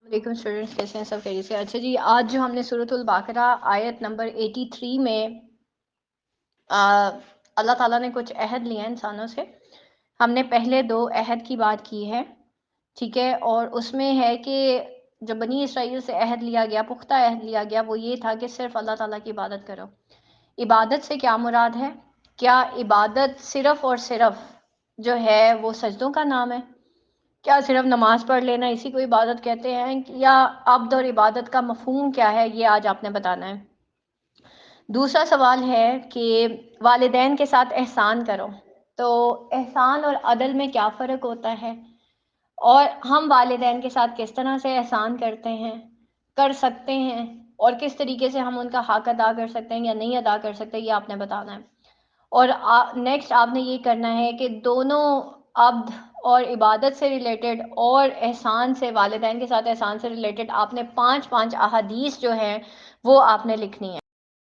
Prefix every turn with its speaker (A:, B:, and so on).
A: علیکم اسٹوڈنٹس، کیسے ہیں سب؟ خیریت سے؟ اچھا جی، آج جو ہم نے سورۃ البقرہ آیت نمبر 83 میں اللہ تعالیٰ نے کچھ عہد لیا انسانوں سے. ہم نے پہلے 2 عہد کی بات کی ہے، ٹھیک ہے، اور اس میں ہے کہ جو بنی اسرائیل سے عہد لیا گیا، پختہ عہد لیا گیا، وہ یہ تھا کہ صرف اللہ تعالیٰ کی عبادت کرو. عبادت سے کیا مراد ہے؟ کیا عبادت صرف اور صرف جو ہے وہ سجدوں کا نام ہے؟ کیا صرف نماز پڑھ لینا اسی کو عبادت کہتے ہیں؟ یا عبد اور عبادت کا مفہوم کیا ہے، یہ آج آپ نے بتانا ہے. دوسرا سوال ہے کہ والدین کے ساتھ احسان کرو، تو احسان اور عدل میں کیا فرق ہوتا ہے، اور ہم والدین کے ساتھ کس طرح سے احسان کرتے ہیں، کر سکتے ہیں، اور کس طریقے سے ہم ان کا حق ادا کر سکتے ہیں یا نہیں ادا کر سکتے، یہ آپ نے بتانا ہے. اور نیکسٹ آپ نے یہ کرنا ہے کہ دونوں عبد اور عبادت سے ریلیٹڈ اور احسان سے، والدین کے ساتھ احسان سے ریلیٹڈ آپ نے 5 احادیث جو ہیں وہ آپ نے لکھنی ہے.